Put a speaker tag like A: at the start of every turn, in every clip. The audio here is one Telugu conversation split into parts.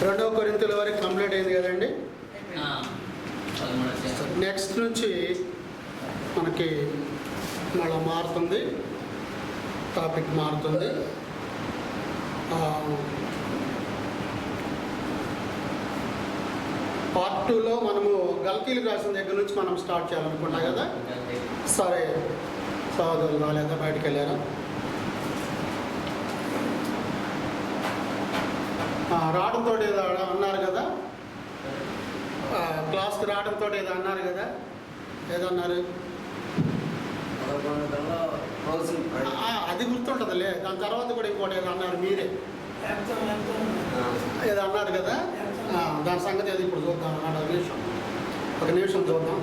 A: 2వ కొరింథీయుల వరకు కంప్లీట్ అయింది కదండి. నెక్స్ట్ నుంచి మనకి మళ్ళీ మారుతుంది, టాపిక్ మారుతుంది. పార్ట్ 2లో మనము గల్తీలకు రాసిన దగ్గర నుంచి మనం స్టార్ట్ చేయాలనుకుంటాం కదా. సరే, సోదరులు రాలేదా, బయటకు వెళ్ళారా? రావడంతో ఏదో అన్నారు కదా, క్లాస్కి రావడంతో ఏదో అన్నారు కదా, ఏదన్నారు? అది గుర్తుంటుందిలే. దాని తర్వాత కూడా ఇంకోటి ఏదో అన్నారు మీరే, ఏదో అన్నారు కదా. దాని సంగతి ఏది ఇప్పుడు చూద్దాం. ఒక నిమిషం చూద్దాం.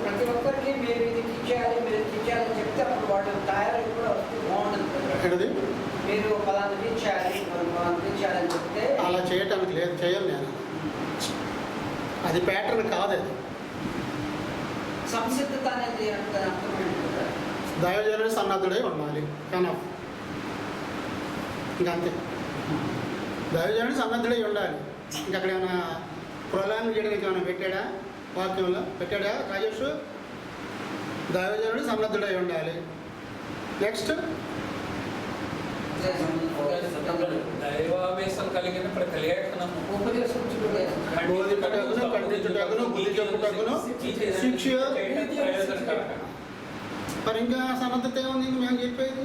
B: ప్రతి ఒక్కరికి మీరు ఇది ఇచ్చేయాలి, మీరు ఇచ్చేయాలని చెప్తే అప్పుడు వాళ్ళు తయారీ కూడా బాగుంటుంది. మీరు పలానా ఇచ్చేయాలి, పలానా ఇచ్చేయాలని చెప్తే
A: అలా చేయటానికి లేదు, చేయను నేను. అది ప్యాటర్న్ కాదు. అది
B: సంసిద్ధత అనేది
A: దైవజనుడు సన్నద్ధుడై ఉండాలి కానీ ఇంకంతే. దైవజనుడు సన్నద్ధుడై ఉండాలి. ఇంకక్కడ ఏమైనా ప్రళయం చేయడానికి ఏమైనా పెట్టాడా? వాక్యంలో పెట్టాడా రాజేష్? దైవజనుడు సన్నద్ధుడై ఉండాలి. నెక్స్ట్
C: దైవావేశం కలిగిన
A: బోధించుటకును, ఖండించుటకును, బుద్ధి చెప్పుటకును, శిక్ష. మరి ఇంకా సన్నద్ధత ఏముంది మేము చెప్పేది?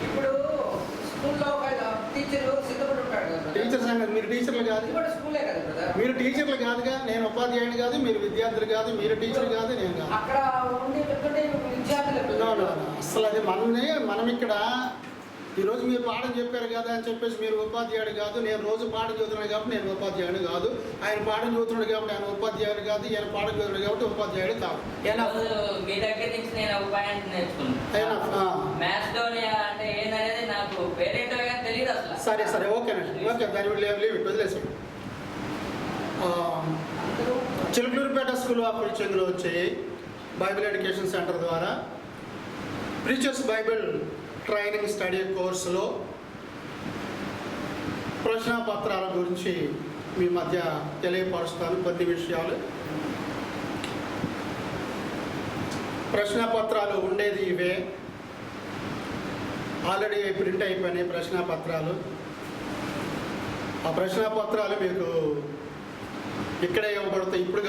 B: ఇప్పుడు స్కూల్లో
A: టీచర్ సంగతి. మీరు టీచర్లు కాదు, మీరు టీచర్లు కాదుగా. నేను ఉపాధ్యాయుని కాదు, మీరు విద్యార్థులు కాదు. మీరు టీచర్ కాదు, నేను కాదు. అసలు అది మనం ఇక్కడ ఈరోజు మీరు పాఠం చెప్పారు కదా అని చెప్పేసి మీరు ఉపాధ్యాయుడు కాదు. నేను రోజు పాఠం చదువుతున్నాను కాబట్టి నేను ఉపాధ్యాయుడు కాదు. ఆయన పాఠం చదువుతున్నాడు కాబట్టి ఆయన ఉపాధ్యాయుడు కాదు. ఈయన పాఠం చదువుతున్నాడు కాబట్టి ఉపాధ్యాయుడు కాదు.
D: మీ దగ్గర నుంచి నేను ఒక పాయింట్ నేర్చుకున్నాను.
A: సరే సరే, ఓకేనండి, ఓకే. దాని లీవ్ వదిలేసి చిలుకలూరుపేట స్కూల్ ఆఫ్ ప్రీచింగ్లో వచ్చి బైబిల్ ఎడ్యుకేషన్ సెంటర్ ద్వారా ప్రీచర్స్ బైబిల్ ట్రైనింగ్ స్టడీ కోర్సులో ప్రశ్నపత్రాల గురించి మీ మధ్య తెలియపరుస్తాను కొన్ని విషయాలు. ప్రశ్నపత్రాలు ఉండేది ఇవే. ఆల్రెడీ ప్రింట్ అయిపోయినాయి ప్రశ్నపత్రాలు. ఆ ప్రశ్నపత్రాలు మీకు ఇక్కడే ఇవ్వబడతాయి. ఇప్పుడు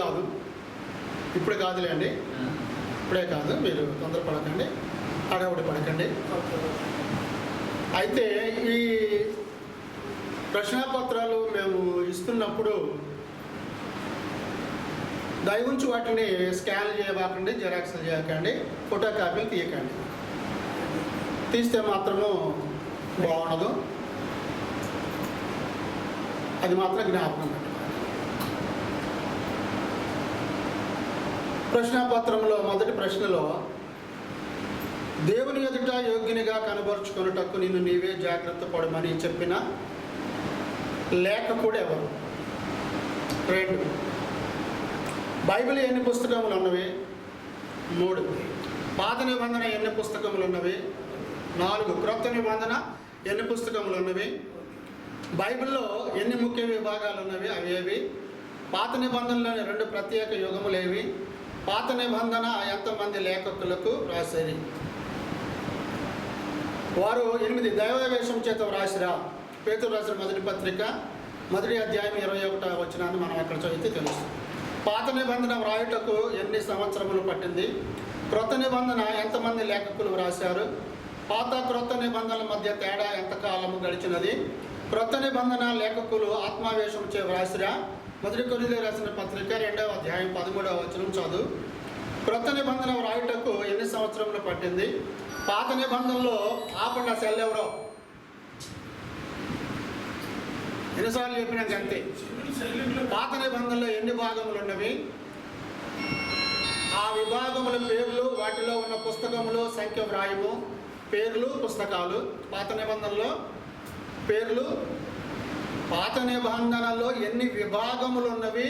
A: కాదులేండి, ఇప్పుడే కాదు. మీరు తొందరపడకండి, హడావుడి పడకండి. అయితే ఈ ప్రశ్నపత్రాలు మేము ఇస్తున్నప్పుడు దయవుంచి వాటిని స్కాన్ చేయకండి, జెరాక్స్ చేయకండి, ఫోటో కాపీలు తీయకండి. తీస్తే మాత్రము బాగుండదు. అది మాత్రం జ్ఞాపకం పెట్టండి. ప్రశ్నపత్రంలో మొదటి ప్రశ్నలో దేవుని ఎదుట యోగ్యునిగా కనబరుచుకొనుటకు నిన్ను నీవే జాగ్రత్త పడమని చెప్పిన లేఖకుడు ఎవరు? 2. బైబిల్ ఎన్ని పుస్తకములు ఉన్నవి? 3. పాత నిబంధన ఎన్ని పుస్తకములు ఉన్నవి? 4. క్రొత్త నిబంధన ఎన్ని పుస్తకములు ఉన్నవి? బైబిల్లో ఎన్ని ముఖ్య విభాగాలు ఉన్నవి? అవి ఏవి? పాత నిబంధనలోని 2 ప్రత్యేక యుగములు ఏవి? పాత నిబంధన ఎంతమంది లేఖకులకు రాసేది? వారు 8 దైవావేశం చేత వ్రాసిరా? పేతురు రాసిన మొదటి పత్రిక 1వ అధ్యాయం 21వ వచనాన్ని మనం అక్కడ చదివితే తెలుస్తుంది. పాత నిబంధన వ్రాయుటకు ఎన్ని సంవత్సరములు పట్టింది? క్రొత్త నిబంధన ఎంతమంది లేఖకులు వ్రాశారు? పాత క్రొత్త నిబంధనల మధ్య తేడా ఎంతకాలము గడిచినది? క్రొత్త నిబంధన లేఖకులు ఆత్మావేశం చే వ్రాసిరా? 1 కొరింథీయులకు రాసిన పత్రిక 2వ అధ్యాయం 13వ వచనం చదువు. క్రొత్త నిబంధన వ్రాయుటకు ఎన్ని సంవత్సరములు పట్టింది? పాత నిబంధనలో ఆపండి సెల్ ఎవరో ఎన్నిసార్లు చెప్పినాక అంతే. పాత నిబంధనలో ఎన్ని భాగములు ఉన్నవి? ఆ విభాగముల పేర్లు, వాటిలో ఉన్న పుస్తకములు సంఖ్య వ్రాయము. పేర్లు, పుస్తకాలు. పాత నిబంధనలో పేర్లు, పాత నిబంధనలో ఎన్ని విభాగములు ఉన్నవి?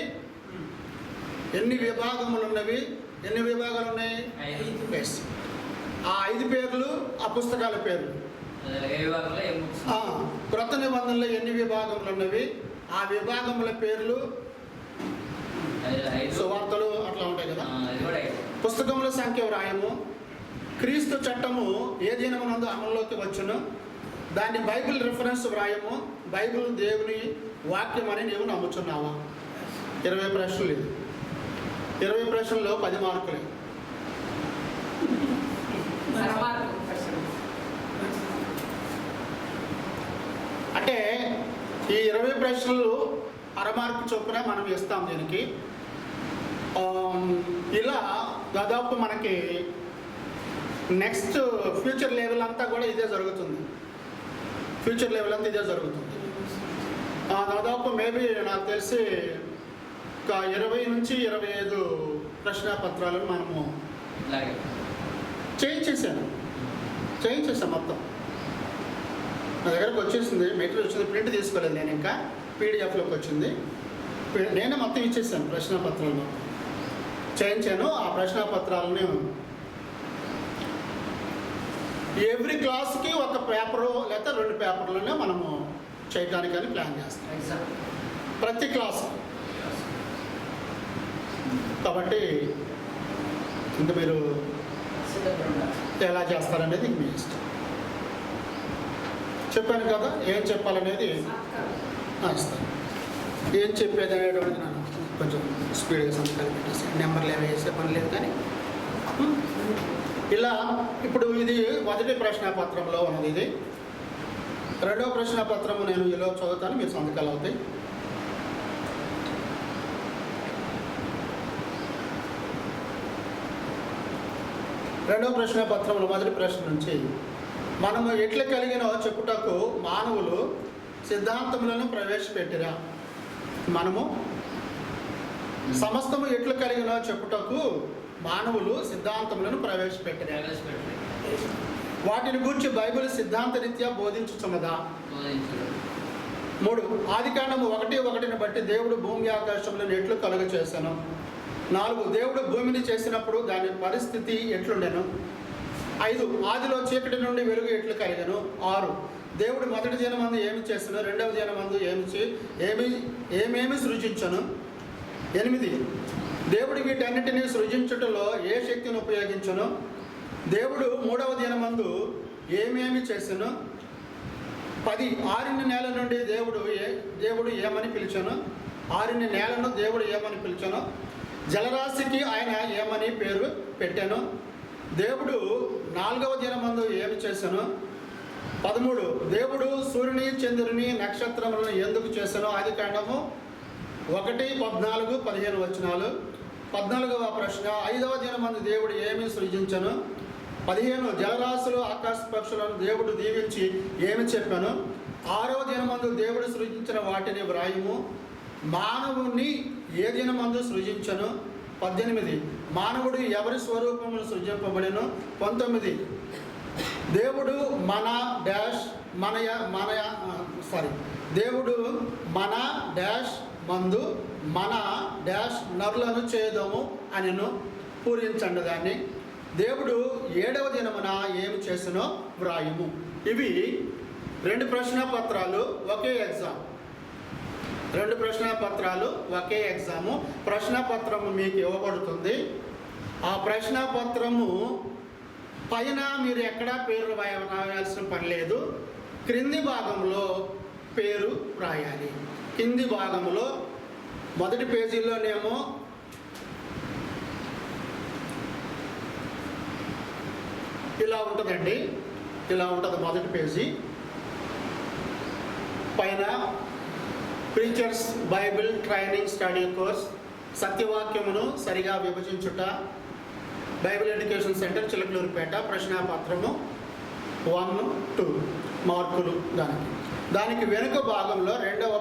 A: ఎన్ని విభాగాలు ఉన్నాయి?
D: 5.
A: Yes. ఆ 5 పేర్లు ఆ పుస్తకాల పేర్లు. క్రొత్త నిబంధనలో ఎన్ని విభాగములు ఉన్నవి? ఆ విభాగముల పేర్లు, సువార్తలు అట్లా ఉంటాయి కదా. పుస్తకముల సంఖ్య వ్రాయము. క్రీస్తు చట్టము ఏ దినమునందు అమల్లోకి వచ్చును? దాన్ని బైబిల్ రిఫరెన్స్ వ్రాయము. బైబిల్ దేవుని వాక్యం అని నీవు నమ్ముచున్నావా? 20 ప్రశ్నలు. ఇది 20 ప్రశ్నల్లో 10 మార్కులే. అంటే ఈ 20 ప్రశ్నలు అరమార్కు చొప్పున మనం ఇస్తాం దీనికి. ఇలా దాదాపు మనకి నెక్స్ట్ ఫ్యూచర్ లెవెల్ అంతా కూడా ఇదే జరుగుతుంది. దాదాపు మేబీ నాకు తెలిసి ఒక 20 నుంచి 25 ప్రశ్నాపత్రాలను మనము చేయించేసాం మొత్తం. నా దగ్గరకు వచ్చేసింది, మెటీరియల్ వచ్చింది, ప్రింట్ తీసుకోలేదు నేను, ఇంకా పీడిఎఫ్లోకి వచ్చింది. నేనే మొత్తం ఇచ్చేసాను ప్రశ్నాపత్రాలు మొత్తం చేయించాను. ఆ ప్రశ్నాపత్రాలను ఎవ్రీ క్లాస్కి ఒక పేపరు లేదా 2 పేపర్లనే మనము చేయడానికని ప్లాన్ చేస్తాం ప్రతి క్లాస్. కాబట్టి ఇంకా మీరు ఎలా చేస్తారనేది మీ ఇష్టం. చెప్పాను కదా ఏం చెప్పాలనేది ఇస్తాను. ఏం చెప్పేది అనేటువంటి నేను కొంచెం స్పీడ్గా సంతకాలు పెట్టేసి నెంబర్లు ఏమి వేసే పని లేదు. కానీ ఇలా ఇప్పుడు ఇది మొదటి ప్రశ్నాపత్రంలో ఉన్నది. ఇది రెండవ ప్రశ్నాపత్రము నేను ఇలా చదువుతాను, మీరు సంతకాలు అవుతాయి. రెండవ ప్రశ్నాపత్రంలో మొదటి ప్రశ్న నుంచి, మనము ఎట్లా కలిగినో చెప్పుటకు మానవులు సిద్ధాంతములను ప్రవేశపెట్టిరా? మనము సమస్తము ఎట్లు కలిగినో చెప్పుటకు మానవులు సిద్ధాంతములను ప్రవేశపెట్టిరా? వాటిని గురించి బైబిల్ సిద్ధాంత రీత్యా బోధించుచున్నదా? 3. ఆదికాండము 1:1 బట్టి దేవుడు భూమి ఆకాశములను ఎట్లు కలుగ చేశాను? 4. దేవుడు భూమిని చేసినప్పుడు దాని పరిస్థితి ఎట్లుండెను? 5. ఆదిలో చీకటి నుండి వెలుగు ఎట్లు కలిగెను? 6. దేవుడు మొదటి దినమందు ఏమి చేసను? రెండవ దినమందు ఏమేమి సృజించను? 8. దేవుడు వీటన్నిటినీ సృజించుటలో ఏ శక్తిని ఉపయోగించను? దేవుడు మూడవ దినమందు ఏమేమి చేసను? 10. ఆరిన నేల నుండి దేవుడు ఏమని పిలిచాను? ఆరిన నేలను దేవుడు ఏమని పిలిచాను? జలరాశికి ఆయన ఏమని పేరు పెట్టాను? దేవుడు 4వ దినమందు ఏమి చేశాను? 13. దేవుడు సూర్యుని, చంద్రుని, నక్షత్రములను ఎందుకు చేశాను? ఆదికాండము 1:14-15 వచనాలు. 14వ ప్రశ్న, 5వ దినమందు దేవుడు ఏమి సృజించను? 15. జలరాశులు, ఆకాశ పక్షులను దేవుడు దీవించి ఏమి చెప్పాను? 6వ దినమందు దేవుడు సృజించిన వాటిని వ్రాయము. మానవుని ఏ దినమందు సృజించను? 18. మానవుడు ఎవరి స్వరూపమును సృజింపబడెను? 19. దేవుడు దేవుడు మన డాష్ మందు మన డాష్ నరులను చేదము అనెను. పూరించండి దాన్ని. దేవుడు 7వ దినమున ఏమి చేసినో వ్రాయము. ఇవి 2 ప్రశ్నాపత్రాలు ఒకే ఎగ్జామ్. 2 ప్రశ్నాపత్రాలు ఒకే ఎగ్జాము. ప్రశ్నాపత్రము మీకు ఇవ్వబడుతుంది. ఆ ప్రశ్నాపత్రము పైన మీరు ఎక్కడా పేరు రాయాల్సిన పని లేదు. క్రింది భాగంలో పేరు రాయాలి. కింది భాగంలో మొదటి పేజీలోనేమో ఇలా ఉంటుందండి. ఇలా ఉంటుంది మొదటి పేజీ. పైన preachers Bible training study course, సత్యవాక్యమును సరిగా విభజించుట, బైబిల్ ఎడ్యుకేషన్ సెంటర్ చిలకలూరుపేట, ప్రశ్నాపత్రము 1-2 మార్కులు. దానికి వెనుక భాగంలో 2వ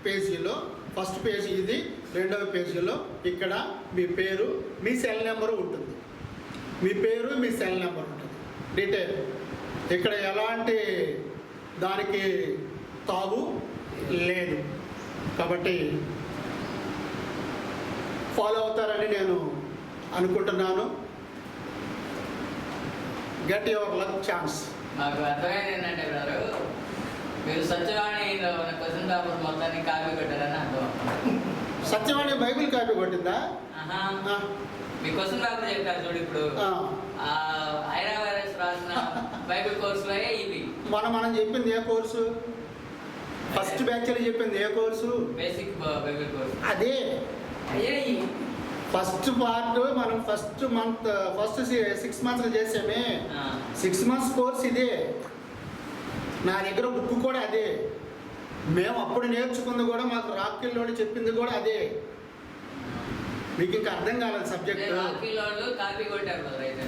A: పేజీలో ఫస్ట్ పేజీ ఇది, రెండవ పేజీలో ఇక్కడ మీ పేరు, మీ సెల్ నెంబరు ఉంటుంది. మీ పేరు, మీ సెల్ నెంబర్ ఉంటుంది డీటెయిల్. ఇక్కడ ఎలాంటి దానికి తావు లేదు. కాబట్టి ఫాలో అవుతారని నేను అనుకుంటున్నాను. Get your luck chance.
D: మాకు అర్థమైంది ఏంటంటే బ్రదరు, మీరు సత్యవాణిలో ఉన్న క్వశ్చన్ పేపర్ మొత్తాన్ని కాపీ కొట్టారని అర్థం.
A: సత్యవాణి బైబిల్ కాపీ కొట్టిందా?
D: ఆహా. మీ క్వశ్చన్ పేపర్ చెప్పారు చూడు ఇప్పుడు, ఐరా వైరస్ రాసిన బైబిల్ కోర్సులో ఇవి
A: మనం చెప్పింది ఏ కోర్సు? ఫస్ట్ బ్యాచ్లో చెప్పింది ఏ కోర్సు?
D: Basic Bible course.
A: అదే
B: అయ్యే
A: ఫస్ట్ పార్ట్. మనం ఫస్ట్ 6 months చేసామే. 6 months కోర్స్ ఇదే. నా దగ్గర బుక్ కూడా అదే. మేము అప్పుడు నేర్చుకుంది కూడా, మాకు రాక్కిల్లోని చెప్పింది కూడా అదే. మీకు ఇంకా అర్థం కాలేదు సబ్జెక్ట్.
D: కాపీ కొట్టారు బ్రదర్. అయితే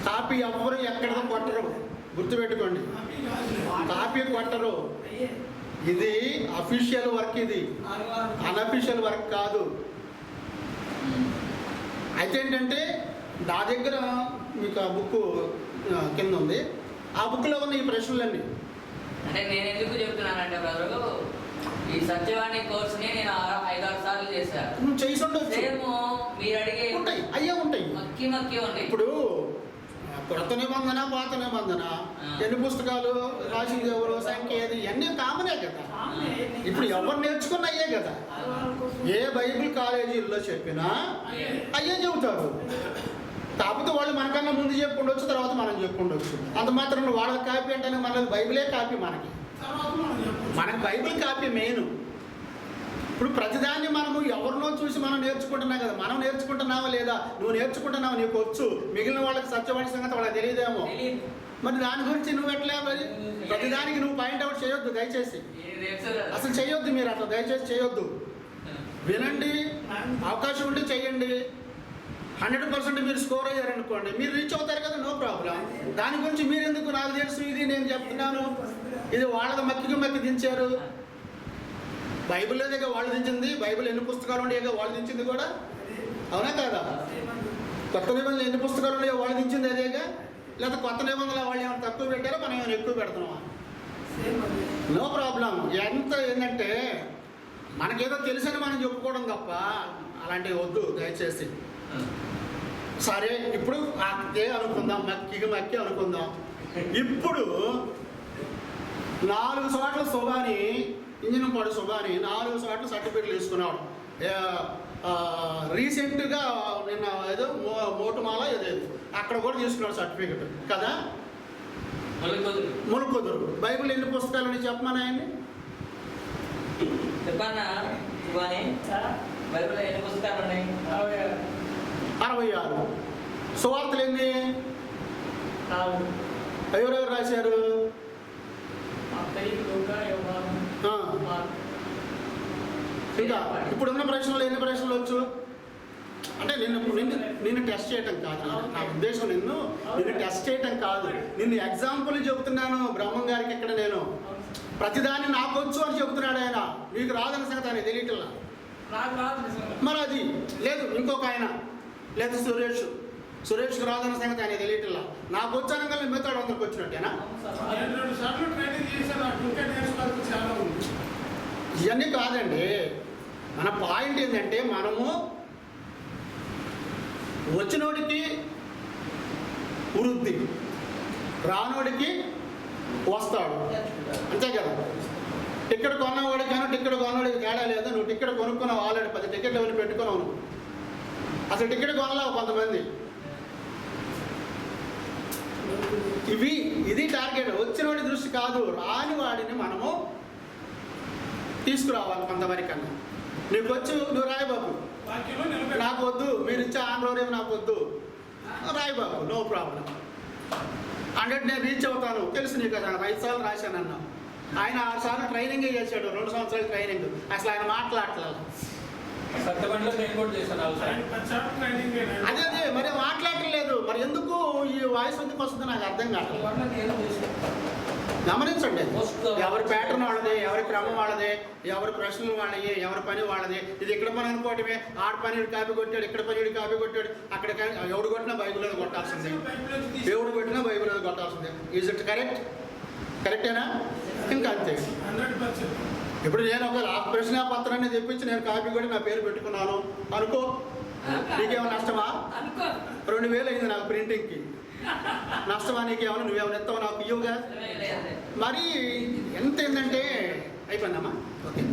A: కాపీ ఎవ్వరు ఎక్కడిదో కొట్టరు, గుర్తుపెట్టుకోండి. కాపీ కొట్టరు. ఇది అఫీషియల్ వర్క్, ఇది అన్అఫీషియల్ వర్క్ కాదు. అయితే ఏంటంటే నా దగ్గర మీకు ఆ బుక్ కింద ఉంది. ఆ బుక్లో ఉన్న ఈ ప్రశ్నలన్నీ.
D: అంటే నేను ఎందుకు చెప్తున్నానంటే బ్రదరు, ఈ సత్యవాణి కోర్సుని నేను 5-6 సార్లు చేశాను.
A: నువ్వు చేసి ఉండొచ్చు.
D: సేమ్ మీరు అడిగే
A: ఉంటాయి, అయ్యే ఉంటాయి.
D: మక్కి ఉన్నాయి.
A: ఇప్పుడు కొత్త నిబంధన, పాత నిబంధన, ఎన్ని పుస్తకాలు రాసింది ఎవరు, సంఖ్య ఏది, ఇవన్నీ కామనే కదా. ఇప్పుడు ఎవరు నేర్చుకున్న అయ్యే కదా. ఏ బైబిల్ కాలేజీల్లో చెప్పినా అయ్యే చెబుతారు. కాకపోతే వాళ్ళు మనకన్నా ముందు చెప్పుకుండొచ్చు, తర్వాత మనం చెప్పుకుండొచ్చు. అంత మాత్రం వాళ్ళ కాపీ అంటే మనకి బైబిలే కాపీ. మనకి బైబిల్ కాపీ మెయిన్. ఇప్పుడు ప్రతిదాన్ని మనము ఎవరినో చూసి మనం నేర్చుకుంటున్నాం కదా. మనం నేర్చుకుంటున్నావా లేదా? నువ్వు నేర్చుకుంటున్నావు, నీకు వచ్చు. మిగిలిన వాళ్ళకి సత్యవాణి సంగతి వాళ్ళకి తెలియదేమో. మరి దాని గురించి నువ్వు ఎట్లా? మరి ప్రతిదానికి నువ్వు పాయింట్అవుట్ చేయొద్దు దయచేసి. అసలు చేయొద్దు, మీరు అట్లా దయచేసి చేయొద్దు. వినండి, అవకాశం ఉంటే చెయ్యండి. 100% మీరు స్కోర్ అయ్యారనుకోండి, మీరు రీచ్ అవుతారు కదా, నో ప్రాబ్లం. దాని గురించి మీరు ఎందుకు నాకు తెలుసు, ఇది నేను చెప్తున్నాను, ఇది వాళ్ళది మక్కి దించారు. బైబిల్ దగ్గర వాళ్ళు దించింది. బైబిల్ ఎన్ని పుస్తకాలు ఉండేగా వాళ్ళు దించింది కూడా, అవునా కదా? కొత్త నిబంధనలు ఎన్ని పుస్తకాలు ఉన్నాయో వాళ్ళు దించింది అదేగా. లేదా కొత్త నిబంధనలు వాళ్ళు ఏమైనా తక్కువ పెట్టారో మనం ఏమైనా ఎక్కువ పెడుతున్నామా? No problem. ఎంత ఏంటంటే మనకేదో తెలుసని మనం చెప్పుకోవడం తప్ప అలాంటివి వద్దు దయచేసి. సరే, ఇప్పుడు అదే అనుకుందాం, మక్కి అనుకుందాం. ఇప్పుడు 4 చోట్ల శుభాని, ఇంజన్ పాడు శుభాని 4 చోట్ల సర్టిఫికెట్లు తీసుకున్నాడు. రీసెంట్గా నిన్న ఏదో మోటుమాల ఏదేది అక్కడ కూడా తీసుకున్నాడు సర్టిఫికెట్ కదా. ములుకుదురు బైబిల్ ఎన్ని పుస్తకాలు ఉన్నాయి చెప్పమని ఆయన్ని
D: చెప్పన్నా. బైబిల్ ఎన్ని పుస్తకాలు ఉన్నాయి?
A: 66. సువార్తలు ఎన్ని? ఎవరెవరు రాశారు? ఇంకా ఇప్పుడున్న ప్రశ్నలు ఎన్ని ప్రశ్నలు వచ్చు? అంటే నిన్ను టెస్ట్ చేయటం కాదు నా ఉద్దేశం. నిన్ను టెస్ట్ చేయటం కాదు, నిన్ను ఎగ్జాంపుల్ చెబుతున్నాను. బ్రహ్మం గారికి ఇక్కడ నేను ప్రతిదాన్ని నాకు వచ్చు అని చెబుతున్నాడు ఆయన. మీకు రాదన్న సంగతి ఆయన తెలియట్లా. మరి అది లేదు, ఇంకొక ఆయన లేదు సురేష్కి రాదన్న సంగతి ఆయన తెలియట్లా. నాకు వచ్చాను కానీ మిగతాడు అందరికి వచ్చినట్టేనా? ఇవన్నీ కాదండి. మన పాయింట్ ఏంటంటే మనము వచ్చినోడికి వృద్ధి, రానోడికి వస్తాడు, అంతే కదా. టికెట్ కొన్నవాడికి కానీ టికెట్ కొన్నవాడికి తేడా లేదు. నువ్వు టికెట్ కొనుక్కున్నావు, ఆల్రెడీ 10 టికెట్లు వెళ్ళి పెట్టుకున్నావు. నువ్వు అసలు టికెట్ కొనలేవు కొంతమంది. ఇది టార్గెట్. వచ్చినోడి దృష్టి కాదు, రాని వాడిని మనము తీసుకురావాలి కొంతవరకన్నా. నీకు వచ్చు, నువ్వు రాయబాబు, నాకు వద్దు, మీరు ఇచ్చే ఆంధ్రోరేమో నాకు వద్దు, రాయబాబు, నో ప్రాబ్లం. 100 నేను రీచ్ అవుతాను తెలుసు నీకు కదా. 5 సార్లు రాశానన్నా. ఆయన 6 సార్లు ట్రైనింగే చేశాడు, 2 సంవత్సరాలు ట్రైనింగ్. అసలు ఆయన మాట్లాడలేదు.
C: సత్తబండిలో నేను కూడా చేశాను
A: అదే అదే మరి మాట్లాడలేదు. మరి ఎందుకు ఈ వాయిస్ ఎందుకు వస్తుందో నాకు అర్థం కావట్లేదు.
C: నేను చేశాను.
A: గమనించండి, ఎవరి ప్యాటర్న్ వాళ్ళది, ఎవరి క్రమం వాళ్ళది, ఎవరి ప్రశ్నలు వాళ్ళవి, ఎవరి పని వాళ్ళది. ఇది ఇక్కడ పని అనుకోవటమే, ఆడ పని వీడు కాపీ కొట్టాడు, ఇక్కడ పని వీడు కాపీ కొట్టాడు, అక్కడ ఎవడు కొట్టినా బైబిల్ అది కొట్టాల్సిందే, దేవుడు కొట్టినా బైబిల్ అది కొట్టాల్సిందే. Is it correct? కరెక్టేనా? ఇంకా అంతే. ఇప్పుడు నేను ఒక ప్రశ్న పత్రాన్ని తెప్పించి నేను కాపీ కొట్టి నా పేరు పెట్టుకున్నాను అనుకో, నీకేమైనా నష్టమా? 2000 అయింది నాకు ప్రింటింగ్కి. నష్టమా నీకేమన్నా? నువ్వేమైనా ఎత్తావు నాకు ఇవ్వగా? మరి ఎంత ఏంటంటే అయిపోయిందమ్మా. ఓకే,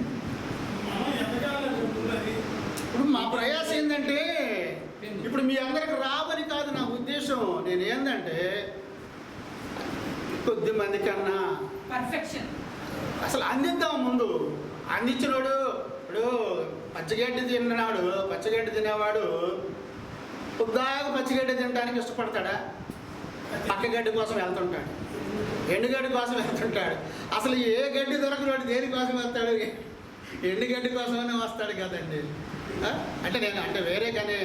A: ఇప్పుడు మా ప్రయాసం ఏంటంటే ఇప్పుడు మీ అందరికి రావని కాదు నా ఉద్దేశం. నేను ఏంటంటే కొద్ది మంది కన్నా
E: పర్ఫెక్షన్
A: అసలు అందిద్దాం. ముందు అందించినోడు, ఇప్పుడు పచ్చగడ్డి తినేవాడు ఉద్దాగా పచ్చిగడ్డి తినడానికి ఇష్టపడతాడా? పక్కగడ్డి కోసం వెళ్తుంటాడు, ఎండుగడ్డి కోసం వెళ్తుంటాడు. అసలు ఏ గడ్డి దొరకనోడు దేనికోసం వెళ్తాడు? ఎండుగడ్డి కోసమనే వస్తాడు కదండి. అంటే నేను అంటే వేరే కానీ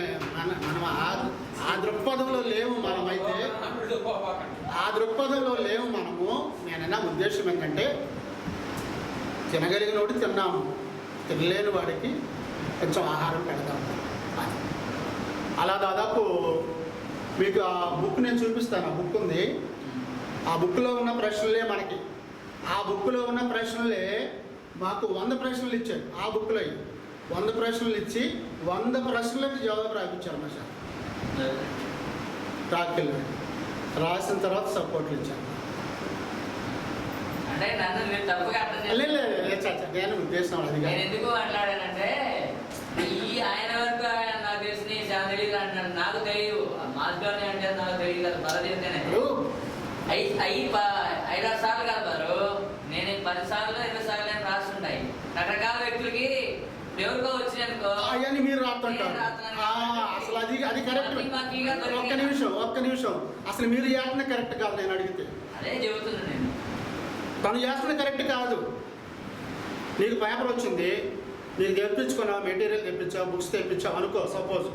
A: మనం ఆ దృక్పథంలో లేవు. మనమైతే ఆ దృక్పథంలో లేవు మనము. నేనన్నా ఉద్దేశం ఏంటంటే తినగలిగినోడు తిన్నాము, తినలేని వాడికి కొంచెం ఆహారం పెడతాము. అలా దాదాపు మీకు ఆ బుక్ నేను చూపిస్తాను. ఆ బుక్ ఉంది. ఆ బుక్లో ఉన్న ప్రశ్నలే మనకి, ఆ బుక్లో ఉన్న ప్రశ్నలే మాకు 100 ప్రశ్నలు ఇచ్చారు. ఆ బుక్లో 100 ప్రశ్నలు ఇచ్చి 100 ప్రశ్నలకు జవాబు రాయించారు మా సార్. ప్రాక్టికల్ రాసిన తర్వాత సపోర్ట్లు ఇచ్చాను.
D: అంటే నన్ను మీరు తప్పుగా అర్థం చేసుకోండి.
A: నేను ఉద్దేశం అది
D: నేను ఎందుకు మాట్లాడానంటే ఈ ఆయన వరకు ఆయన నాకు తెలిసిన చాలా తెలియదు అంటాడు. నాకు తెలియదు మాస్గానే అంటే నాకు తెలియదు కదా. బల చెప్తేనే 5-6 సార్లు కాదు బారు, నేను 10 సార్లు 20 సార్లు అని రాస్తుంటాయి. రకరకాల వ్యక్తులకి ఎవరికో వచ్చినానుకో
A: అవన్నీ మీరు రాస్తుంటారు. అసలు అది కరెక్ట్. ఒక్క నిమిషం అసలు మీరు చేస్తున్న కరెక్ట్ కాదు. నేను అడిగితే
D: అదే చెబుతున్నాను. నేను
A: తను చేస్తున్న కరెక్ట్ కాదు. నీకు పేపర్ వచ్చింది, నీకు తెప్పించుకున్నావు, మెటీరియల్ తెప్పించావు, బుక్స్ తెప్పించావు అనుకో. సపోజ్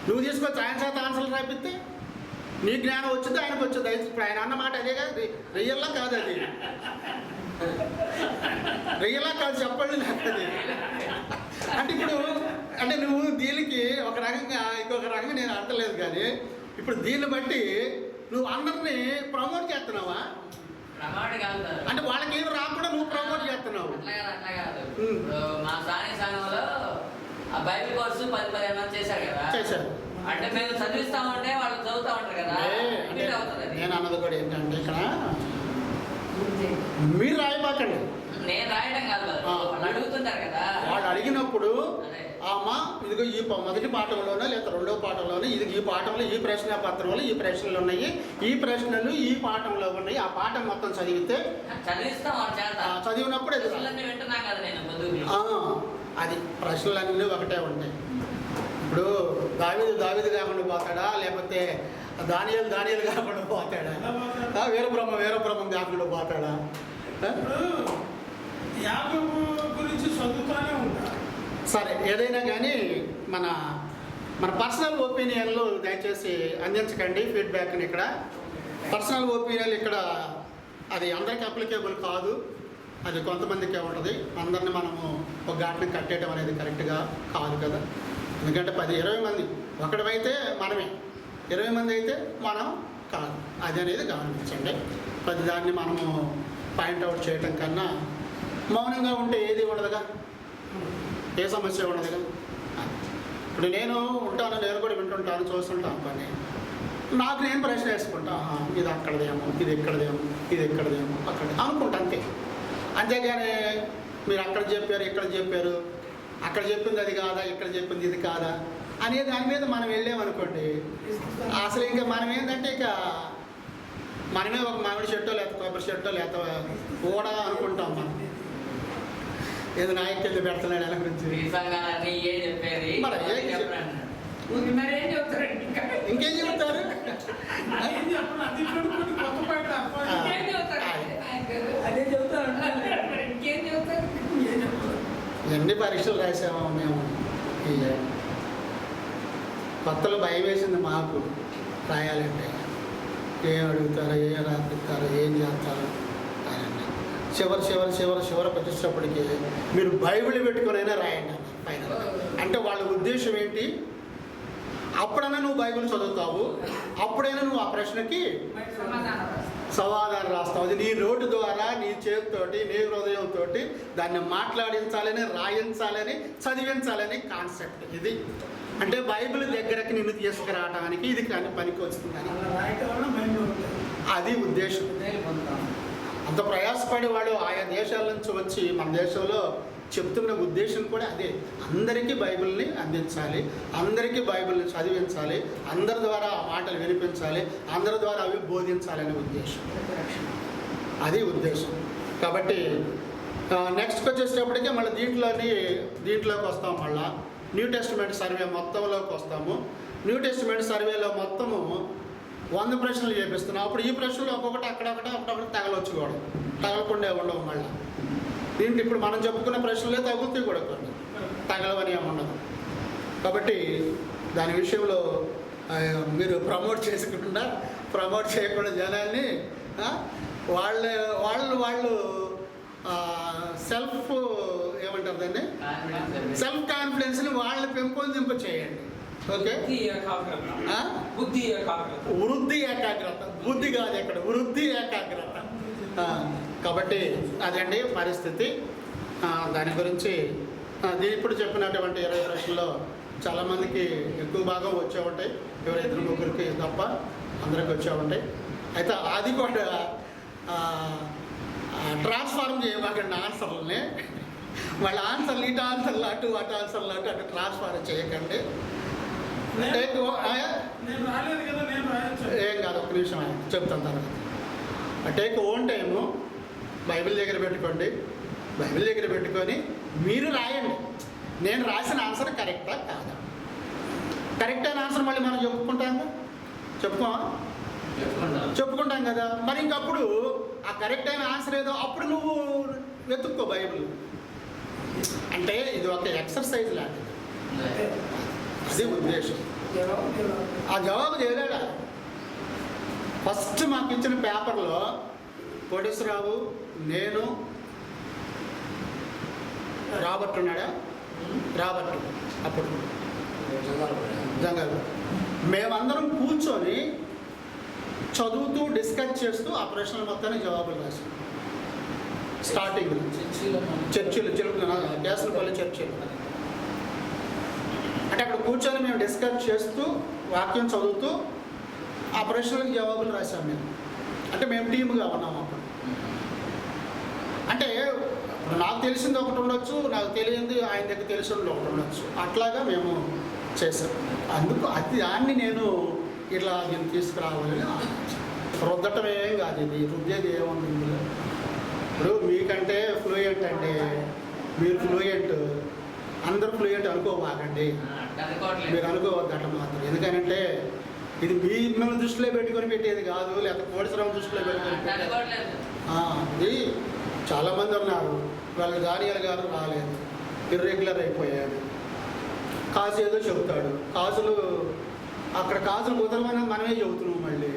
A: నువ్వు తీసుకొచ్చి ఆయన చేత ఆన్సర్లు రాపిస్తే నీ జ్ఞానం వచ్చింది, ఆయనకు వచ్చింది. ఇప్పుడు ఆయన అన్నమాట అదే కదా, రెయ్యల్లా కాదు అది. రెయ్యల్లా కాదు, చెప్పండి నాకు అది. అంటే ఇప్పుడు అంటే నువ్వు దీనికి ఒక రకంగా ఇంకొక రకంగా నేను అంటలేదు. కానీ ఇప్పుడు దీన్ని బట్టి నువ్వు అందరినీ ప్రమోట్ చేస్తున్నావా? అంటే వాళ్ళకి ఏమి రాకుండా నువ్వు ప్రమోట్ చేస్తున్నావు.
D: అట్లా కాదు. మా సాని సంఘంలో ఆ బైబిల్ కోర్సు 10-15 మంది చేశారు కదా.
A: చేశారు.
D: అంటే మేము చదివిస్తామంటే వాళ్ళు చదువుతా ఉంటారు కదా.
A: నేను అన్నది కూడా ఏంటంటే ఇక్కడ మీరు రాయబాకండి.
D: నేను రాయడం కాదు, వాళ్ళు అడుగుతుంటారు కదా.
A: వాళ్ళు అడిగినప్పుడు అమ్మా ఇదిగో ఈ మొదటి పాఠంలోనే లేదా రెండో పాఠంలోనే ఇది ఈ పాఠంలో ఈ ప్రశ్న పత్రంలో ఈ ప్రశ్నలు ఉన్నాయి, ఈ ప్రశ్నలు ఈ పాఠంలో ఉన్నాయి. ఆ పాఠం మొత్తం చదివితే చదివినప్పుడు
D: వింటున్నాం కదా నేను.
A: అది ప్రశ్నలన్నీ ఒకటే ఉంటాయి. ఇప్పుడు దావీదు కాకుండా పోతాడా, లేకపోతే దానియేలు కాకుండా పోతాడా, వీరబ్రహ్మం కాకుండా పోతాడా?
C: గురించి చదువుతానే ఉంటారు.
A: సరే, ఏదైనా కానీ మన పర్సనల్ ఒపీనియన్లు దయచేసి అందించకండి. ఫీడ్బ్యాక్ని ఇక్కడ పర్సనల్ ఒపీనియన్ ఇక్కడ అది అందరికి అప్లికేబుల్ కాదు. అది కొంతమందికే ఉంటుంది. అందరిని మనము ఒక ఘాట్ని కట్టేయడం అనేది కరెక్ట్గా కాదు కదా. ఎందుకంటే 10-20 మంది ఒకటివైతే మనమే, 20 మంది అయితే మనం కాదు. అది అనేది గమనించండి. ప్రతిదాన్ని మనము పాయింట్అవుట్ చేయటం కన్నా మౌనంగా ఉంటే ఏది ఉండదుగా, ఏ సమస్య ఉండదుగా. ఇప్పుడు నేను ఉంటాను, నేను కూడా వింటుంటాను, చూస్తుంటాను పని. నాకు నేను ప్రశ్న వేసుకుంటా, ఇది అక్కడదేమో, ఇది ఇక్కడదేమో, ఇది ఎక్కడదేమో, అక్కడ అనుకుంటా అంతే. అంతేగాని మీరు అక్కడ చెప్పారు, ఇక్కడ చెప్పారు, అక్కడ చెప్పింది అది కాదా, ఇక్కడ చెప్పింది ఇది కాదా అనే దాని మీద మనం వెళ్ళామనుకోండి, అసలు ఇంకా మనం ఏంటంటే ఇక మనమే ఒక మామిడి చెట్టో లేకపోతే కొబ్బరి చెట్టో లేకపోతే కూడా అనుకుంటాం. మనం ఏదో నాయకులు పెడుతున్నాడు ఎలా గురించి ఇంకేం చెబుతారు? ఎన్ని పరీక్షలు రాసామో మేము. కొత్తలో భయం వేసింది మాకు రాయాలంటే. ఏం అడుగుతారో, ఏం రాపిస్తారో, ఏం చేస్తారో అని. చివరికి వచ్చేటప్పటికి మీరు బైబిల్ పెట్టుకునైనా రాయండి ఫైనల్. అంటే వాళ్ళ ఉద్దేశం ఏంటి? అప్పుడైనా నువ్వు బైబిల్ చదువుతావు, అప్పుడైనా నువ్వు ఆ ప్రశ్నకి సమాధానం రాస్తావు. అది నీ నోటి ద్వారా, నీ చేతితోటి, నీ హృదయంతో దాన్ని మాట్లాడించాలని, రాయించాలని, చదివించాలని కాన్సెప్ట్ ఇది. అంటే బైబిల్ దగ్గరకి నిన్ను తీసుకురావడానికి ఇది కానీ పనికి వస్తుందని అది ఉద్దేశం. అంత ప్రయాసపడి వాడు ఆయా దేశాల నుంచి వచ్చి మన దేశంలో చెప్తున్న ఉద్దేశం కూడా అదే. అందరికీ బైబిల్ని అందించాలి, అందరికీ బైబిల్ని చదివించాలి, అందరి ద్వారా ఆ మాటలు వినిపించాలి, అందరి ద్వారా అవి బోధించాలనే ఉద్దేశం. అది ఉద్దేశం. కాబట్టి నెక్స్ట్కి వచ్చేటప్పటికే మళ్ళీ దీంట్లోకి వస్తాం. మళ్ళీ న్యూ టెస్టిమెంట్ సర్వే మొత్తంలోకి వస్తాము. న్యూ టెస్టిమెంట్ సర్వేలో మొత్తము 100 ప్రశ్నలు చేపిస్తున్నాం. అప్పుడు ఈ ప్రశ్నలు ఒక్కొక్కటి అక్కడొకటి తగలొచ్చు కూడా, తగలకుండా ఉండవు. మళ్ళీ దీంట్లో ఇప్పుడు మనం చెప్పుకున్న ప్రశ్నలే తగులుతాయి కూడా, కొన్ని తగలవని ఏముండదు. కాబట్టి దాని విషయంలో మీరు ప్రమోట్ చేయకుండా జనాల్ని వాళ్ళు సెల్ఫ్ ఏమంటారు దాన్ని, సెల్ఫ్ కాన్ఫిడెన్స్ని వాళ్ళు పెంపొందింప చేయండి. ఓకే, వృద్ధి ఏకాగ్రత, బుద్ధి కాదు ఎక్కడ, వృద్ధి ఏకాగ్రత. కాబట్టి అదండి పరిస్థితి. దాని గురించి ఇప్పుడు చెప్పినటువంటి 20 ప్రశ్నల్లో చాలామందికి ఎక్కువ భాగం వచ్చే ఉంటాయి, ఎవరైతే ముగ్గురికి తప్ప అందరికి వచ్చే ఉంటాయి. అయితే అది కూడా ట్రాన్స్ఫార్మ్ చేయబాకండి ఆన్సర్లని. వాళ్ళ ఆన్సర్లు ఇటు ఆన్సర్లు అటు ఆన్సర్లు అటు ట్రాన్స్ఫార్మ్ చేయకండి. ఏం కాదు, ఒక్క నిమిషం చెప్తాను తర్వాత. టేక్ ఓన్ టైము బైబిల్ దగ్గర పెట్టుకోండి. బైబిల్ దగ్గర పెట్టుకొని మీరు రాయండి, నేను రాసిన ఆన్సర్ కరెక్టా కాదా. కరెక్ట్ అయిన ఆన్సర్ మళ్ళీ మనం చెప్పుకుంటాం కదా. మరి ఇంకప్పుడు ఆ కరెక్ట్ అయిన ఆన్సర్ ఏదో అప్పుడు నువ్వు వెతుక్కో బైబిల్. అంటే ఇది ఒక ఎక్సర్సైజ్ లాంటిది, అది ఉద్దేశం. ఆ జవాబు చేయలేడా? ఫస్ట్ మాకు ఇచ్చిన పేపర్లో కోటేశ్వరరావు, నేను, రాబర్ట్ ఉన్నాడా, రాబర్ట్ అప్పుడు జంగల్, మేమందరం కూర్చొని చదువుతూ డిస్కస్ చేస్తూ ఆ ప్రశ్నలు మొత్తానికి జవాబులు రాసాం. స్టార్టింగ్ చర్చిలు కేసులపల్లి చర్చిలు అంటే అక్కడ కూర్చొని మేము డిస్కస్ చేస్తూ వాక్యం చదువుతూ ఆ ప్రశ్నలకు జవాబులు రాసాం మేము. అంటే మేము టీముగా ఉన్నాం అప్పుడు. అంటే నాకు తెలిసింది ఒకటి ఉండొచ్చు, నాకు తెలియంది ఆయన దగ్గర తెలిసింది ఒకటి ఉండొచ్చు, అట్లాగా మేము చేసాం. అందుకు దాన్ని నేను ఇట్లా నేను తీసుకురావాలని రుద్దటం ఏం కాదు, ఇది రుద్దేది ఏముంది ఇందులో. ఇప్పుడు మీకంటే ఫ్లూయెంట్ అంటే మీరు ఫ్లూయెంట్, అందరూ ఫ్లూయెంట్ అనుకోమాకండి, మీరు అనుకోవద్దు అట్లా మాత్రం. ఎందుకంటే ఇది మిమ్మల్ని దృష్టిలో పెట్టుకొని పెట్టేది కాదు, లేకపోతే కోడిశ్రమ దృష్టిలో పెట్టుకొని పెట్టేది. ఇది చాలామంది ఉన్నారు, వాళ్ళు దానియాలు గారు రాలేదు, ఇర్రెగ్యులర్ అయిపోయాడు. కాజు ఏదో చెబుతాడు, అక్కడ కాజులు కుదరమని మనమే చెబుతున్నాం మళ్ళీ,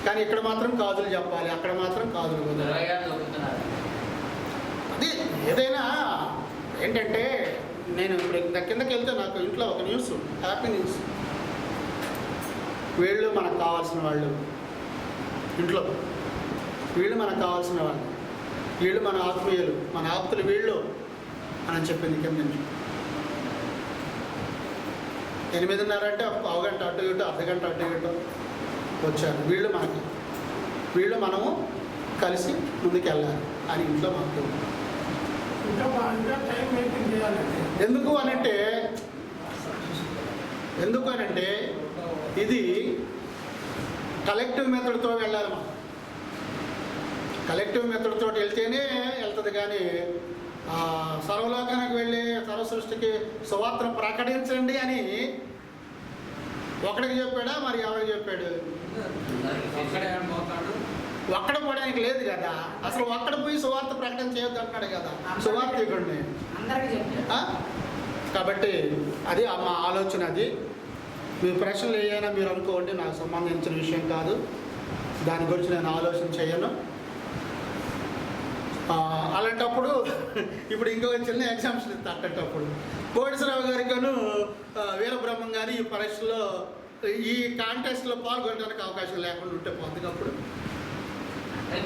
A: కానీ ఇక్కడ మాత్రం కాజులు చెప్పాలి, అక్కడ మాత్రం కాజులు కుదరాలి. అది ఏదైనా ఏంటంటే నేను ఇప్పుడు కిందకి వెళ్తే నాకు ఇంట్లో ఒక న్యూస్, హ్యాపీ న్యూస్. వీళ్ళు మనకు కావాల్సిన వాళ్ళు, ఇంట్లో వీళ్ళు మనకు కావాల్సిన వాళ్ళు, వీళ్ళు మన ఆత్మీయులు, మన ఆప్తులు వీళ్ళు అని చెప్పింది కింద నుంచి. 8:30 అంటే పావు గంట అటు ఇటు, అర్ధగంట అటు ఇటు వచ్చారు. వీళ్ళు మనము కలిసి ముందుకు వెళ్ళాలి అని ఇంట్లో మాకు. ఎందుకు అనంటే ఇది కలెక్టివ్ మెథడ్తో వెళ్ళాలి. మనం కలెక్టివ్ మెథడ్తో వెళ్తేనే వెళ్తుంది, కానీ సర్వలోకానికి వెళ్ళి సర్వసృష్టికి సువార్తను ప్రకటించండి అని ఒకడికి చెప్పాడా, మరి ఎవరికి చెప్పాడు? ఒక్కడ పోవడానికి లేదు కదా, అసలు ఒక్కడ పోయి సువార్త ప్రకటన చేయొద్దు అంటున్నాడు కదా సువార్థికుడిని. కాబట్టి అది మా ఆలోచన. అది మీ ప్రశ్నలు ఏమైనా మీరు అనుకోండి, నాకు సంబంధించిన విషయం కాదు, దాని గురించి నేను ఆలోచన చేయను. అలాంటప్పుడు ఇప్పుడు ఇంకొక చిన్న ఎగ్జామ్షన్ ఇస్తా. అట్టేటప్పుడు కోటేశ్వరరావు గారికను వీరబ్రహ్మం గారి ఈ పరీక్షలో ఈ కాంటెస్ట్లో పాల్గొనడానికి అవకాశం లేకుండా ఉంటే పోతుంది. అప్పుడు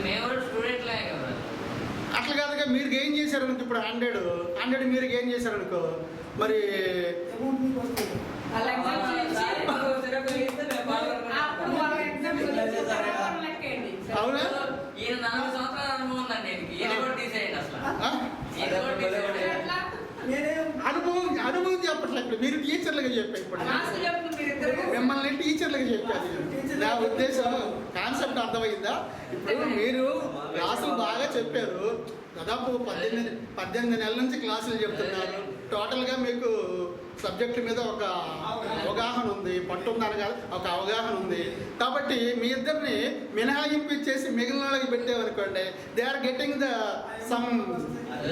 D: మేము కూడా స్టూడెంట్లే కదా.
A: అట్లా కాదుగా, మీరు గెయిన్ చేశారనుకో, ఇప్పుడు 100 మీరు గెయిన్ చేశారనుకో, మరి
E: వాళ్ళ ఎగ్జామ్స్ ఇచ్చి అప్పుడు వాళ్ళ ఎగ్జామ్స్ లెక్కేయండి.
A: అవునా?
D: ఈయన 4 సంవత్సరాల అనుభవం ఉందండి. ఈయన కూడా తీసేయండి అసలు. ఈయన కూడా తీసేయండి.
E: ఎట్లా?
A: అనుభవం చెప్పట్లేదు, మీరు టీచర్లుగా చెప్పారు. ఇప్పుడు
E: క్లాస్ చెప్తుంది మీరిద్దరు.
A: మిమ్మల్ని టీచర్లుగా చెప్పాను. నా ఉద్దేశం కాన్సెప్ట్ అర్థమైందా? ఇప్పుడు మీరు క్లాసులు బాగా చెప్పారు, దాదాపు 18 నెలల నుంచి క్లాసులు చెప్తున్నారు. టోటల్గా మీకు సబ్జెక్టు మీద ఒక అవగాహన ఉంది, పట్టు ఉందని కాదు, ఒక అవగాహన ఉంది. కాబట్టి మీ ఇద్దరిని మినహాయింపు ఇచ్చేసి మిగిలిన వాళ్ళకి పెట్టేవనుకోండి, they are getting the sum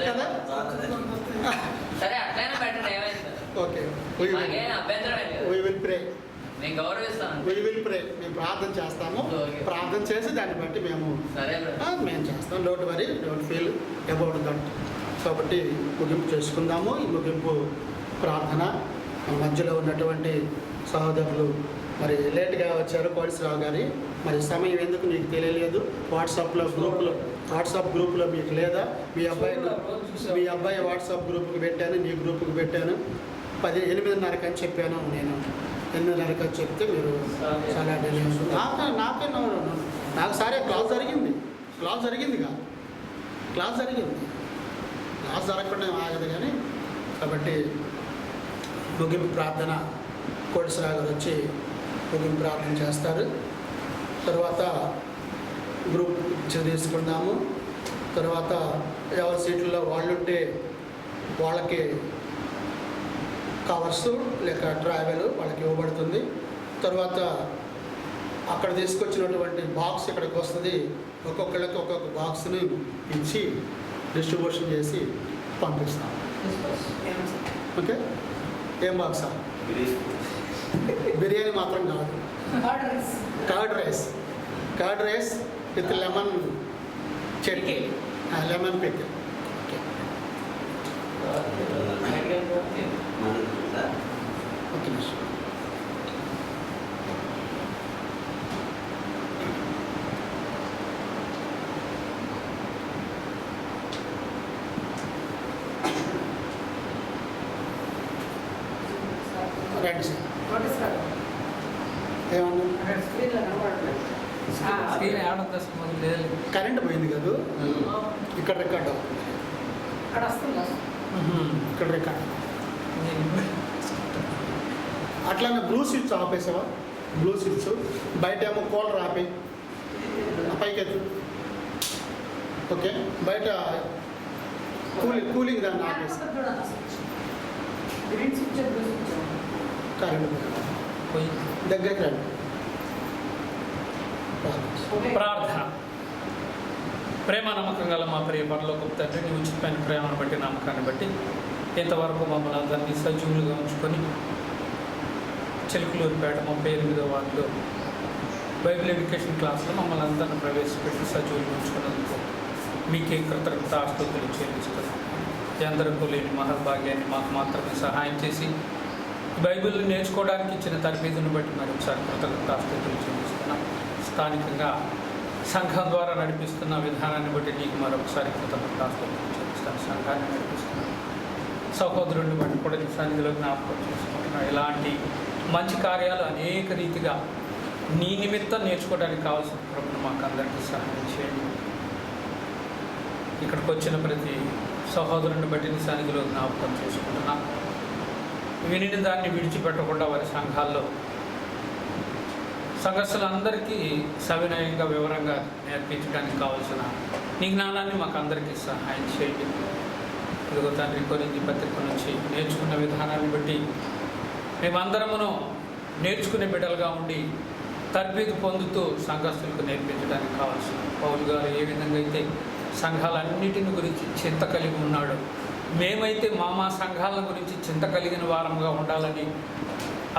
A: కదా.
D: సరే అట్లయినా పెట్టండి, ఏమైంది?
A: ఓకే,
D: మాకేం అభ్యంతరం లేదు.
A: we will pray.
D: మేము గౌరవిస్తాం.
A: we will pray. మేము ప్రార్థన చేస్తాము. ప్రార్థన చేసి దాన్ని బట్టి మేము
D: సరే
A: మేము చేస్తాం. Don't worry, don't feel about that. కాబట్టి ముగింపు చేసుకుందాము. ఈ ముగింపు ప్రార్థన మధ్యలో ఉన్నటువంటి సహోదరులు మరి లేట్గా వచ్చారు, కోటేశ్వరరావు గారి. మరి సమయం ఎందుకు నీకు తెలియలేదు? వాట్సాప్ గ్రూప్లో మీకు లేదా? మీ అబ్బాయి వాట్సాప్ గ్రూప్కి పెట్టాను, నీ గ్రూప్కి పెట్టాను. 8:30 అని చెప్పాను నేను. 8:30 అని చెప్తే మీరు చాలా డిలే అవుతుంది. నాకు సరే క్లాస్ జరిగిందిగా. క్లాస్ జరగకుండా ఆగదు కానీ. కాబట్టి ముగింపు ప్రార్థన కోటేశ్వరరావు గారు వచ్చి ముగింపు ప్రార్థన చేస్తారు. తర్వాత గ్రూప్ తీసుకుందాము. తర్వాత ఎవరి సీట్లలో వాళ్ళుంటే వాళ్ళకి కవర్స్ లేక ట్రావెల్ వాళ్ళకి ఇవ్వబడుతుంది. తర్వాత అక్కడ తీసుకొచ్చినటువంటి బాక్స్ ఇక్కడికి వస్తుంది. ఒక్కొక్కళ్ళకి ఒక్కొక్క బాక్స్ని ఇచ్చి డిస్ట్రిబ్యూషన్ చేసి పంపిస్తాం. ఓకే, ఏం బాక్సా? బిర్యానీ మాత్రం కాదు, curd rice with lemon chutney, lemon pickle. Okay నిమిషం. రండి సార్. ఏమన్నా కరెంట్ పోయింది కదా, ఇక్కడ రికార్డ్ అవుతుంది. ఇక్కడ రికార్డ్ అట్లానే బ్లూ స్విచ్ ఆపేసావా? బ్లూ స్విచ్ బయట ఏమో కూలర్ ఆపి పైకి. ఓకే, బయట కూలింగ్ దాన్ని ఆపేసి కరెంట్ దగ్గరికి రండి.
C: ప్రార్థన. ప్రేమ నమ్మకం గల మా ప్రియ పరలోకపు తండ్రి, నీ ఉచితమైన ప్రేమను బట్టి నమ్మకాన్ని బట్టి ఇంతవరకు మమ్మల్ని అందరినీ సజీవులుగా ఉంచుకొని చిలుకలూరుపేట 38వ వార్డులో బైబిల్ ఎడ్యుకేషన్ క్లాస్లో మమ్మల్ని అందరిని ప్రవేశపెట్టి సజీవులుగా ఉంచుకున్నందుకు మీకే కృతజ్ఞతాస్తుతులు చెల్లిస్తున్నాం. ఎందరికీ లేని మహర్భాగ్యాన్ని మాకు మాత్రమే సహాయం చేసి బైబిల్ నేర్చుకోవడానికి ఇచ్చిన తరబీదును బట్టి మరొకసారి కృతజ్ఞతాస్తుతులు చెల్లిస్తున్నాం. స్థానికంగా సంఘం ద్వారా నడిపిస్తున్న విధానాన్ని బట్టి నీకు మరొకసారి కృతజ్ఞతాస్తుతులు చెల్లిస్తాను. సంఘాన్ని నడిపిస్తున్నాను సహోదరుడిని బట్టి కూడా నీ సన్నిధిలో జ్ఞాపకం చేసుకుంటున్నాను. ఇలాంటి మంచి కార్యాలు అనేక రీతిగా నీ నిమిత్తం నేర్చుకోవడానికి కావాల్సిన ప్రభుత్వం మాకు అందరికీ సహాయం చేయండి. ఇక్కడికి వచ్చిన ప్రతి సహోదరుని బట్టి నీ సన్నిధిలో జ్ఞాపకం చేసుకుంటున్నా. వినిన దాన్ని విడిచిపెట్టకుండా వారి సంఘాల్లో సంఘస్థులందరికీ సవినయంగా వివరంగా నేర్పించడానికి కావాల్సిన నీ జ్ఞానాన్ని మాకు అందరికీ సహాయం చేయండి. ఇదిగో తండ్రి, కొరింథీ పత్రిక నుంచి నేర్చుకున్న విధానాన్ని బట్టి మేమందరమును నేర్చుకునే బిడ్డలుగా ఉండి తర్బీదు పొందుతూ సంఘస్థులకు నేర్పించడానికి కావాల్సిన పౌలు గారు ఏ విధంగా అయితే సంఘాలన్నిటిని గురించి చింత కలిగి ఉన్నాడు, మేమైతే మా సంఘాల గురించి చింత కలిగిన వారంగా ఉండాలని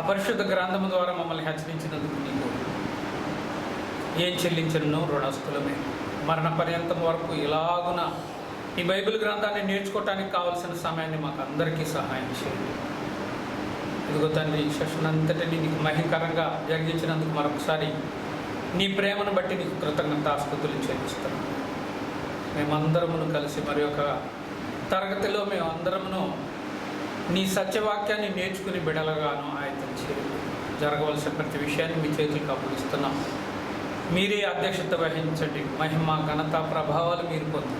C: అపరిశుద్ధ గ్రంథము ద్వారా మమ్మల్ని హెచ్చరించినందుకు నీకు ఏం చెల్లించను రుణస్థులమే. మరణ పర్యంతం వరకు ఇలాగున ఈ బైబిల్ గ్రంథాన్ని నేర్చుకోవటానికి కావలసిన సమయాన్ని మాకు అందరికీ సహాయం చేయండి. ఇదిగో తండ్రి, సెషన్ అంతటిని నీకు మహిమకరంగా జరిగించినందుకు మరొకసారి నీ ప్రేమను బట్టి నీకు కృతజ్ఞతాస్తుతులు చెల్లిస్తున్నాం. మేమందరమును కలిసి మరి ఒక తరగతిలో మేమందరమును నీ సత్యవాక్యాన్ని నేర్చుకుని బిడలగాను ఆయత్తం చేయండి. జరగవలసిన ప్రతి విషయాన్ని మీ చేతులకు అప్పగిస్తున్నాం. మీరే అధ్యక్షత వహించండి. మహిమ, ఘనత, ప్రభావాలు మీరు పొంది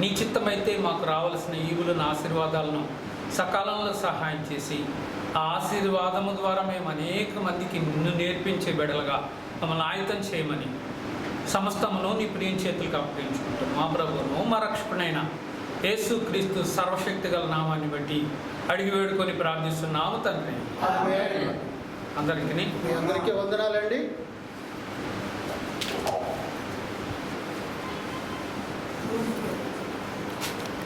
C: నీ చిత్తమైతే మాకు రావాల్సిన ఈవులను, ఆశీర్వాదాలను సకాలంలో సహాయం చేసి ఆ ఆశీర్వాదము ద్వారా మేము అనేక మందికి నిన్ను నేర్పించే బిడలుగా మమ్మల్ని ఆయుధం చేయమని సమస్తమును నీ ప్రియం చేతులకు అప్పగించుకుంటాం. మా ప్రభువును మా రక్షకుడైన యేసుక్రీస్తు సర్వశక్తి గల నామాన్ని బట్టి అడిగి వేడుకొని ప్రార్థిస్తున్నాము తండ్రి.
A: ఆమేన్.
C: అందరికీ
A: మీ అందరికీ వందనాలండి.
E: Thank you.